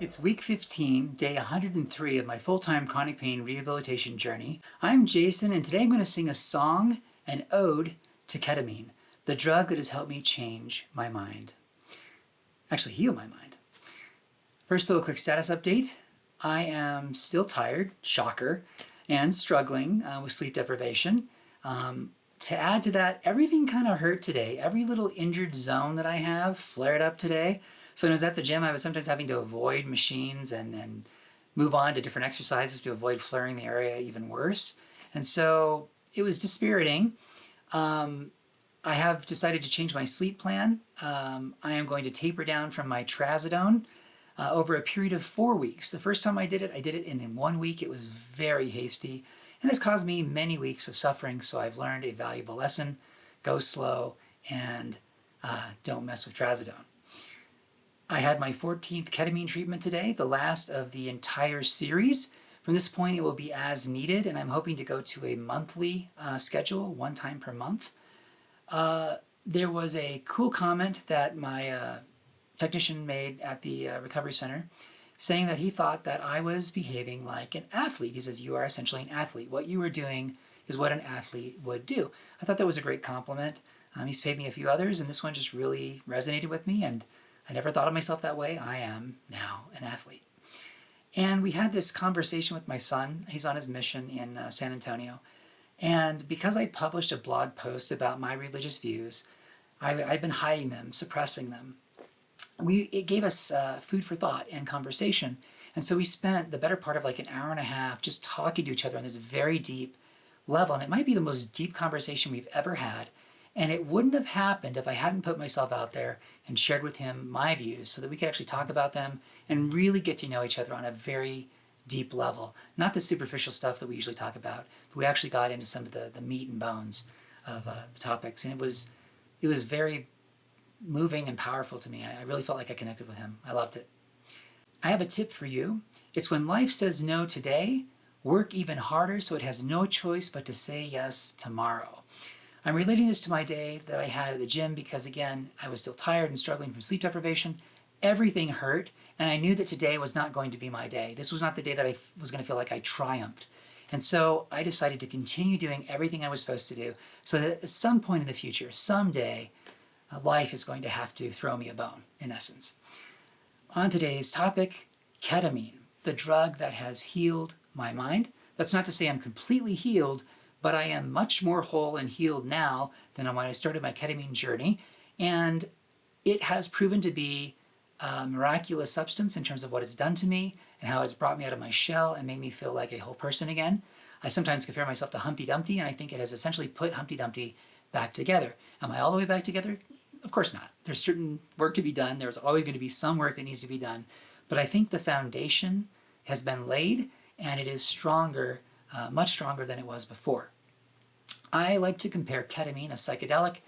It's week 15, day 103 of my full-time chronic pain rehabilitation journey. I'm Jason, and today I'm going to sing a song, an ode to ketamine, the drug that has helped me change my mind. Actually, heal my mind. First, though, a quick status update. I am still tired, shocker, and struggling with sleep deprivation. To add to that, everything kind of hurt today. Every little injured zone that I have flared up today. So when I was at the gym, I was sometimes having to avoid machines and move on to different exercises to avoid flaring the area even worse. And so it was dispiriting. I have decided to change my sleep plan. I am going to taper down from my trazodone over a period of 4 weeks. The first time I did it in 1 week. It was very hasty, and it's caused me many weeks of suffering. So I've learned a valuable lesson: go slow and don't mess with trazodone. I had my 14th ketamine treatment today, the last of the entire series. From this point, it will be as needed, and I'm hoping to go to a monthly schedule, one time per month. There was a cool comment that my technician made at the recovery center, saying that he thought that I was behaving like an athlete. He says, "You are essentially an athlete. What you are doing is what an athlete would do." I thought that was a great compliment. He's paid me a few others, and this one just really resonated with me, and I never thought of myself that way. I am now an athlete. And we had this conversation with my son. He's on his mission in San Antonio. And because I published a blog post about my religious views, I've been hiding them, suppressing them. It gave us food for thought and conversation. And so we spent the better part of like an hour and a half just talking to each other on this very deep level. And it might be the most deep conversation we've ever had. And it wouldn't have happened if I hadn't put myself out there and shared with him my views so that we could actually talk about them and really get to know each other on a very deep level. Not the superficial stuff that we usually talk about, but we actually got into some of the meat and bones of the topics. And it was very moving and powerful to me. I really felt like I connected with him. I loved it. I have a tip for you. It's when life says no today, work even harder so it has no choice but to say yes tomorrow. I'm relating this to my day that I had at the gym because, again, I was still tired and struggling from sleep deprivation. Everything hurt, and I knew that today was not going to be my day. This was not the day that I was going to feel like I triumphed. And so I decided to continue doing everything I was supposed to do so that at some point in the future, someday, life is going to have to throw me a bone, in essence. On today's topic, ketamine, the drug that has healed my mind. That's not to say I'm completely healed, but I am much more whole and healed now than when I started my ketamine journey. And it has proven to be a miraculous substance in terms of what it's done to me and how it's brought me out of my shell and made me feel like a whole person again. I sometimes compare myself to Humpty Dumpty, and I think it has essentially put Humpty Dumpty back together. Am I all the way back together? Of course not. There's certain work to be done. There's always going to be some work that needs to be done. But I think the foundation has been laid, and it is stronger, much stronger than it was before. I like to compare ketamine, a psychedelic,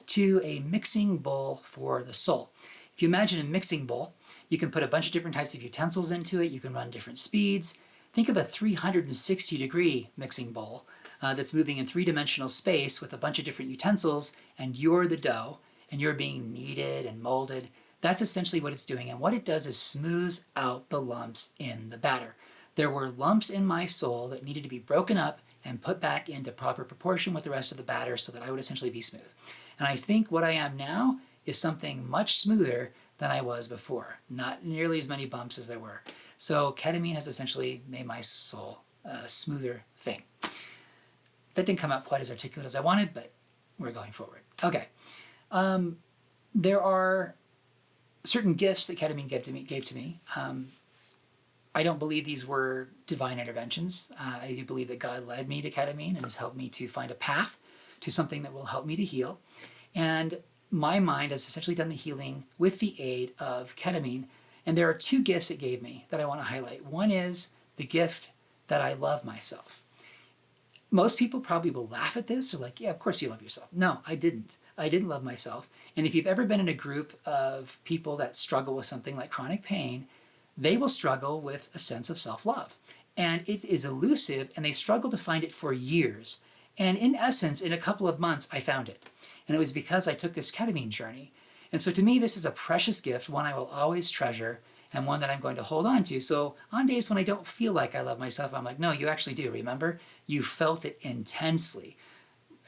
to a mixing bowl for the soul. If you imagine a mixing bowl, you can put a bunch of different types of utensils into it. You can run different speeds. Think of a 360-degree mixing bowl that's moving in three-dimensional space with a bunch of different utensils, and you're the dough, and you're being kneaded and molded. That's essentially what it's doing. And what it does is smooths out the lumps in the batter. There were lumps in my soul that needed to be broken up and put back into proper proportion with the rest of the batter so that I would essentially be smooth. And I think what I am now is something much smoother than I was before. Not nearly as many bumps as there were. So ketamine has essentially made my soul a smoother thing. That didn't come out quite as articulate as I wanted, but we're going forward. Okay. There are certain gifts that ketamine gave to me. I don't believe these were divine interventions. I do believe that God led me to ketamine and has helped me to find a path to something that will help me to heal. And my mind has essentially done the healing with the aid of ketamine. And there are two gifts it gave me that I want to highlight. One is the gift that I love myself. Most people probably will laugh at this or like, yeah, of course you love yourself. No, I didn't. I didn't love myself. And if you've ever been in a group of people that struggle with something like chronic pain, they will struggle with a sense of self-love. And it is elusive, and they struggle to find it for years. And in essence, in a couple of months, I found it. And it was because I took this ketamine journey. And so to me, this is a precious gift, one I will always treasure, and one that I'm going to hold on to. So on days when I don't feel like I love myself, I'm like, no, you actually do. Remember, you felt it intensely.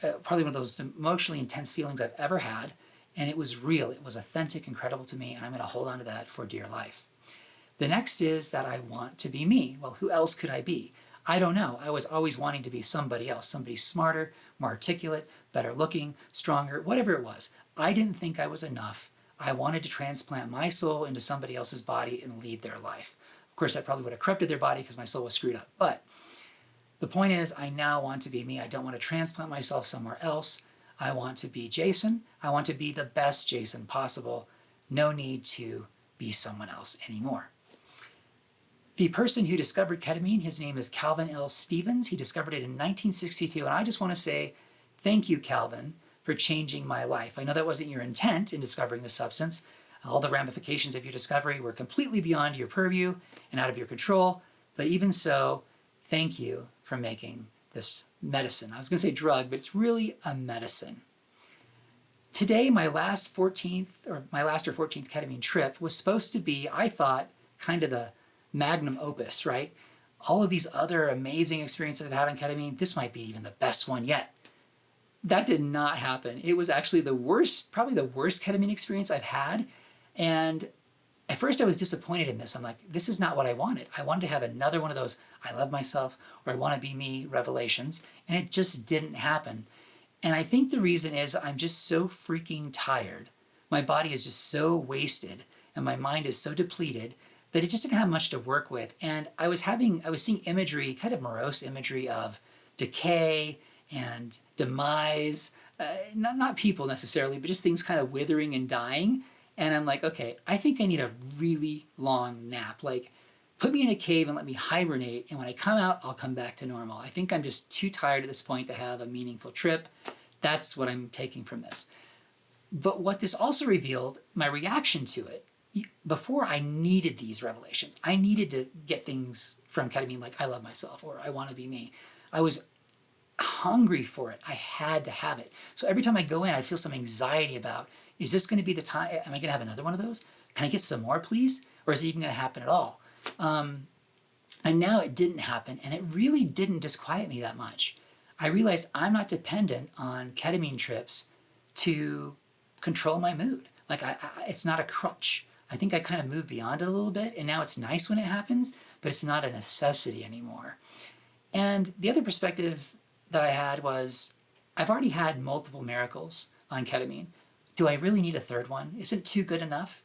Probably one of those emotionally intense feelings I've ever had. And it was real. It was authentic, incredible to me. And I'm going to hold on to that for dear life. The next is that I want to be me. Well, who else could I be? I don't know. I was always wanting to be somebody else, somebody smarter, more articulate, better looking, stronger, whatever it was. I didn't think I was enough. I wanted to transplant my soul into somebody else's body and lead their life. Of course, I probably would have corrupted their body because my soul was screwed up. But the point is, I now want to be me. I don't want to transplant myself somewhere else. I want to be Jason. I want to be the best Jason possible. No need to be someone else anymore. The person who discovered ketamine, his name is Calvin L. Stevens. He discovered it in 1962, and I just want to say thank you, Calvin, for changing my life. I know that wasn't your intent in discovering the substance. All the ramifications of your discovery were completely beyond your purview and out of your control, but even so, thank you for making this medicine. I was going to say drug, but it's really a medicine. Today, my last or 14th ketamine trip was supposed to be, I thought, kind of the magnum opus, right? All of these other amazing experiences I've had on ketamine, this might be even the best one yet. That did not happen. It was actually the worst, probably the worst ketamine experience I've had. And at first I was disappointed in this. I'm like, this is not what I wanted. I wanted to have another one of those I love myself or I want to be me revelations. And it just didn't happen. And I think the reason is I'm just so freaking tired. My body is just so wasted and my mind is so depleted that it just didn't have much to work with. And I was seeing imagery, kind of morose imagery of decay and demise, not people necessarily, but just things kind of withering and dying. And I'm like, okay, I think I need a really long nap. Like, put me in a cave and let me hibernate. And when I come out, I'll come back to normal. I think I'm just too tired at this point to have a meaningful trip. That's what I'm taking from this. But what this also revealed, my reaction to it, before I needed these revelations, I needed to get things from ketamine like I love myself or I want to be me. I was hungry for it. I had to have it. So every time I go in, I feel some anxiety about, is this going to be the time? Am I going to have another one of those? Can I get some more, please? Or is it even going to happen at all? And now it didn't happen, and it really didn't disquiet me that much. I realized I'm not dependent on ketamine trips to control my mood. Like, it's not a crutch. I think I kind of moved beyond it a little bit, and now it's nice when it happens, but it's not a necessity anymore. And the other perspective that I had was, I've already had multiple miracles on ketamine. Do I really need a third one? Isn't two good enough?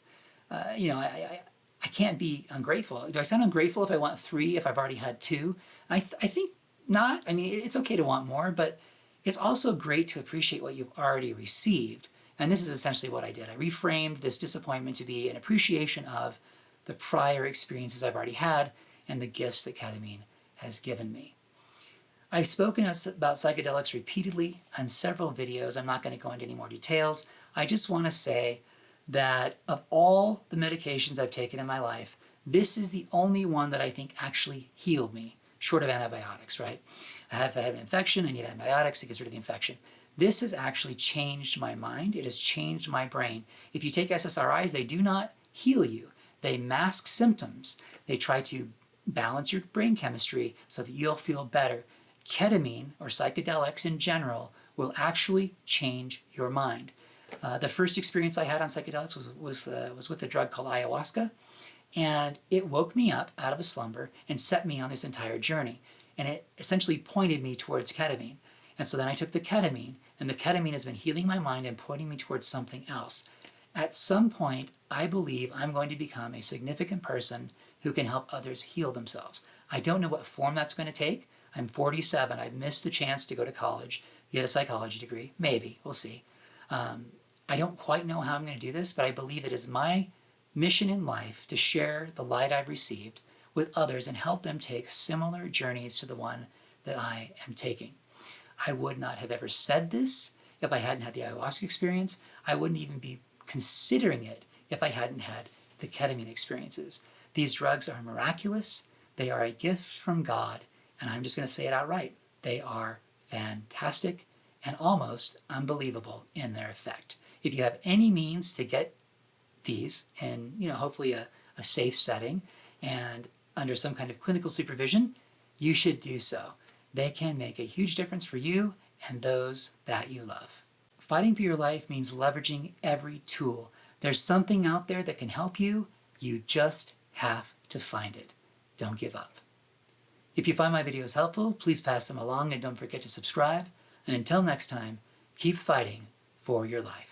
I can't be ungrateful. Do I sound ungrateful if I want three, if I've already had two? I think not. I mean, it's okay to want more, but it's also great to appreciate what you've already received. And this is essentially what I did. I reframed this disappointment to be an appreciation of the prior experiences I've already had and the gifts that ketamine has given me. I've spoken about psychedelics repeatedly on several videos. I'm not going to go into any more details. I just want to say that of all the medications I've taken in my life, this is the only one that I think actually healed me, short of antibiotics, right? I have an infection, I need antibiotics, it gets rid of the infection. This has actually changed my mind. It has changed my brain. If you take SSRIs, they do not heal you. They mask symptoms. They try to balance your brain chemistry so that you'll feel better. Ketamine, or psychedelics in general, will actually change your mind. The first experience I had on psychedelics was with a drug called ayahuasca, and it woke me up out of a slumber and set me on this entire journey. And it essentially pointed me towards ketamine. And so then I took the ketamine, and the ketamine has been healing my mind and pointing me towards something else. At some point, I believe I'm going to become a significant person who can help others heal themselves. I don't know what form that's going to take. I'm 47. I've missed the chance to go to college, get a psychology degree. Maybe. We'll see. I don't quite know how I'm going to do this, but I believe it is my mission in life to share the light I've received with others and help them take similar journeys to the one that I am taking. I would not have ever said this if I hadn't had the ayahuasca experience. I wouldn't even be considering it if I hadn't had the ketamine experiences. These drugs are miraculous. They are a gift from God. And I'm just going to say it outright. They are fantastic and almost unbelievable in their effect. If you have any means to get these in, hopefully a a safe setting and under some kind of clinical supervision, you should do so. They can make a huge difference for you and those that you love. Fighting for your life means leveraging every tool. There's something out there that can help you. You just have to find it. Don't give up. If you find my videos helpful, please pass them along and don't forget to subscribe. And until next time, keep fighting for your life.